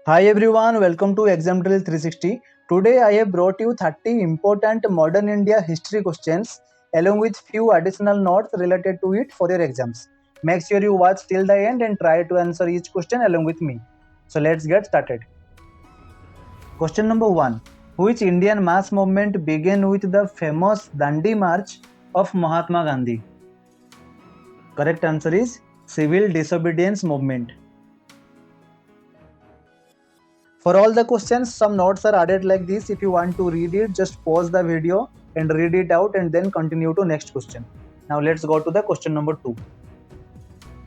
Hi everyone, welcome to Exam Drill 360. Today I have brought you 30 important modern India history questions along with few additional notes related to it for your exams. Make sure you watch till the end and try to answer each question along with me. So let's get started. Question number 1. Which Indian mass movement began with the famous Dandi March of Mahatma Gandhi? Correct answer is Civil Disobedience Movement. For all the questions, some notes are added like this. If you want to read it, just pause the video and read it out and then continue to next question. Now let's go to the question number 2.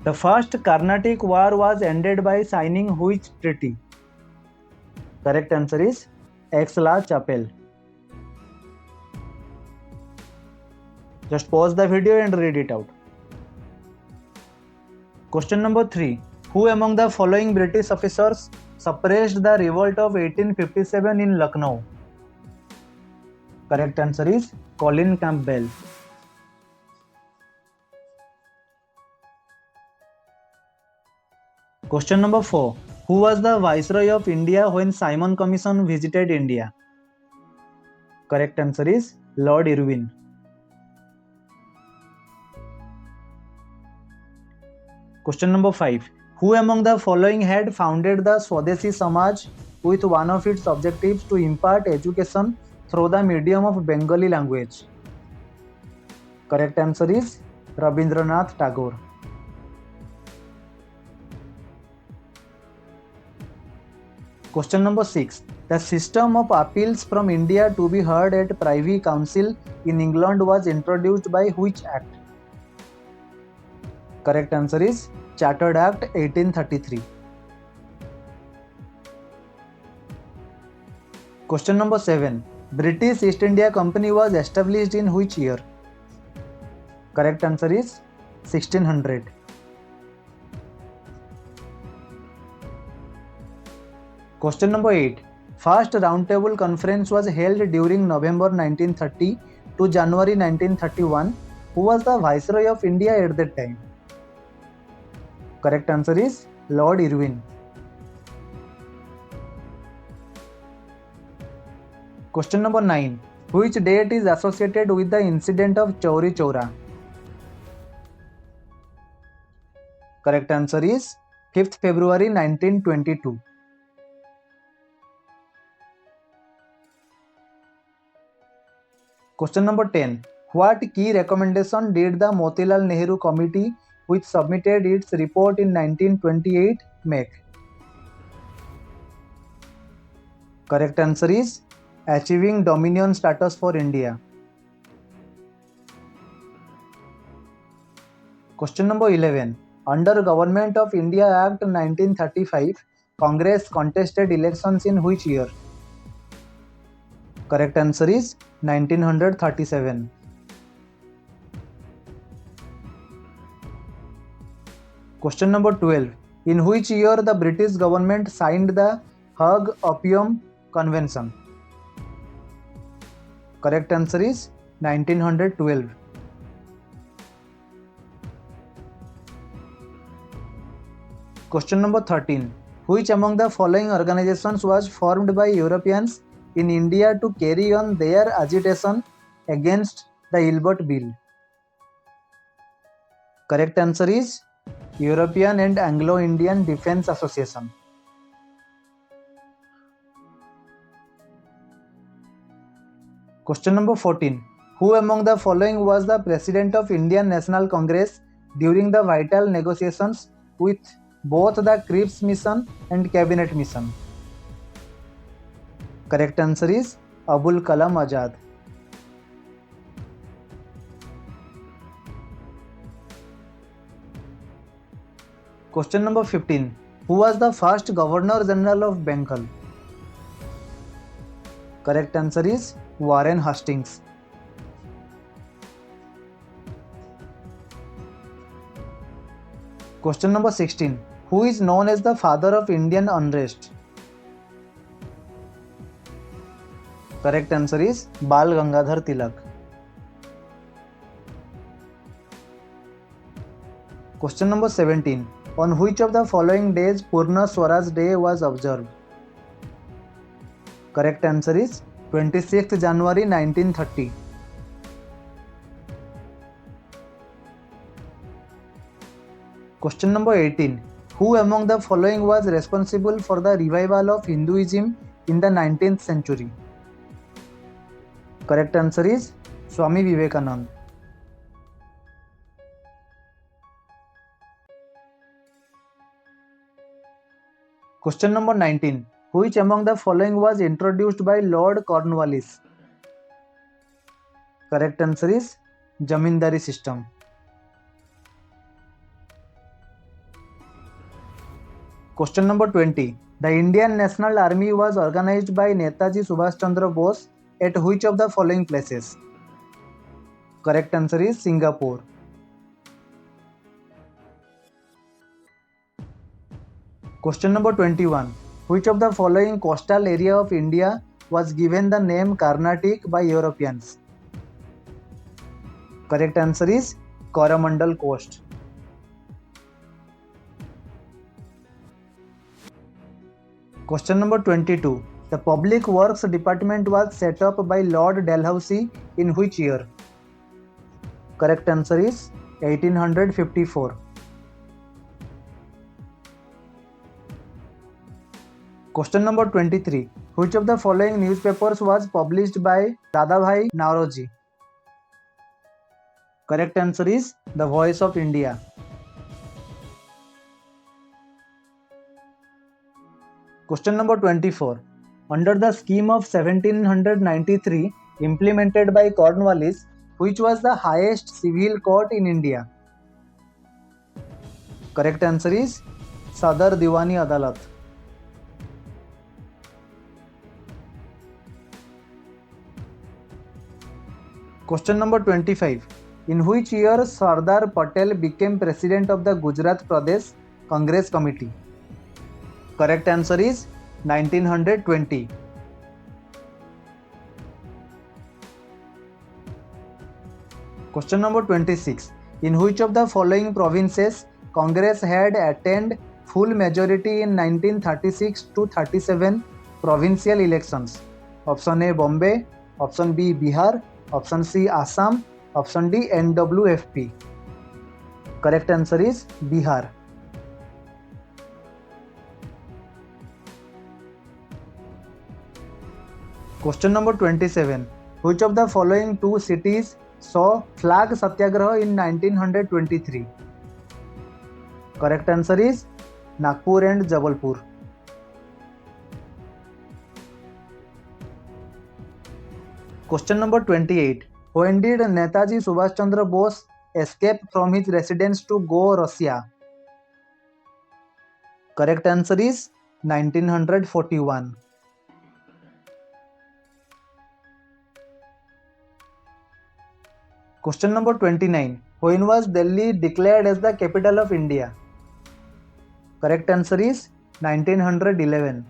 The first Carnatic War was ended by signing which treaty? Correct answer is Aix-la-Chapelle. Just pause the video and read it out. Question number 3. Who among the following British officers suppressed the revolt of 1857 in Lucknow? Correct answer is Colin Campbell. Question number 4. Who was the Viceroy of India when Simon Commission visited India? Correct answer is Lord Irwin. Question number 5. Who among the following had founded the Swadeshi Samaj with one of its objectives to impart education through the medium of Bengali language? Correct answer is Rabindranath Tagore. Question number 6. The system of appeals from India to be heard at Privy Council in England was introduced by which act? Correct answer is Chartered Act 1833. Question number 7. British East India Company was established in which year? Correct answer is 1600. Question number 8. First Roundtable Conference was held during November 1930 to January 1931. Who was the Viceroy of India at that time? Correct answer is Lord Irwin. Question number 9. Which date is associated with the incident of Chauri Chaura? Correct answer is 5th February 1922. Question number 10. What key recommendation did the Motilal Nehru Committee, which submitted its report in 1928, make? Correct answer is achieving dominion status for India. Question number 11. Under Government of India Act 1935, Congress contested elections in which year? Correct answer is 1937. Question number 12. In which year the British government signed the Hague Opium Convention? Correct answer is 1912. Question number 13. Which among the following organizations was formed by Europeans in India to carry on their agitation against the Ilbert Bill? Correct answer is European and Anglo-Indian Defence Association. Question number 14. Who among the following was the President of Indian National Congress during the vital negotiations with both the Cripps Mission and Cabinet Mission? Correct answer is Abul Kalam Azad. Question number 15. Who was the first Governor General of Bengal? Correct answer is Warren Hastings. Question number 16. Who is known as the father of Indian unrest? Correct answer is Bal Gangadhar Tilak. Question number 17. On which of the following days Purna Swaraj Day was observed? Correct answer is 26th January 1930. Question number 18. Who among the following was responsible for the revival of Hinduism in the 19th century? Correct answer is Swami Vivekananda. Question number 19. Which among the following was introduced by Lord Cornwallis? Correct answer is Zamindari system. Question number 20. The Indian National Army was organized by Netaji Subhash Chandra Bose at which of the following places? Correct answer is Singapore. Question number 21. Which of the following coastal area of India was given the name Carnatic by Europeans? Correct answer is Coromandel Coast. Question number 22. The Public Works Department was set up by Lord Dalhousie in which year? Correct answer is 1854. Question number 23. Which of the following newspapers was published by Dadabhai Naoroji? Correct answer is The Voice of India. Question number 24. Under the scheme of 1793 implemented by Cornwallis, which was the highest civil court in India? Correct answer is Sadar Diwani Adalat. Question number 25. In which year Sardar Patel became president of the Gujarat Pradesh Congress Committee? Correct answer is 1920. Question number 26. In which of the following provinces Congress had attained full majority in 1936 to 37 provincial elections? Option A Bombay, option B Bihar, option C Assam, option D NWFP. Correct answer is Bihar. Question number 27. Which of the following two cities saw flag satyagraha in 1923? Correct answer is Nagpur and Jabalpur. Question number 28. When did Netaji Subhash Chandra Bose escape from his residence to go Russia? Correct answer is 1941. Question number 29. When was Delhi declared as the capital of India? Correct answer is 1911.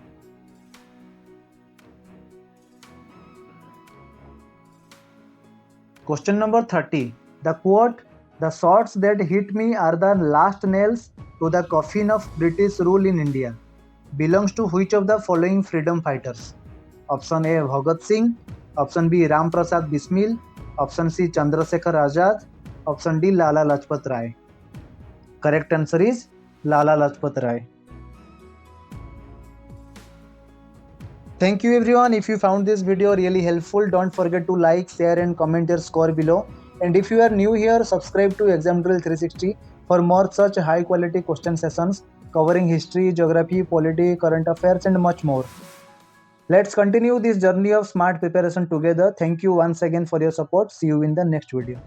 Question number 30. The quote, "The shots that hit me are the last nails to the coffin of British rule in India," belongs to which of the following freedom fighters? Option A Bhagat Singh, option B Ram Prasad Bismil, option C Chandrasekhar Azad, option D Lala Lajpat Rai. Correct answer is Lala Lajpat Rai. Thank you everyone. If you found this video really helpful, don't forget to like, share and comment your score below. And if you are new here, subscribe to Exam Drill 360 for more such high quality question sessions covering history, geography, polity, current affairs and much more. Let's continue this journey of smart preparation together. Thank you once again for your support. See you in the next video.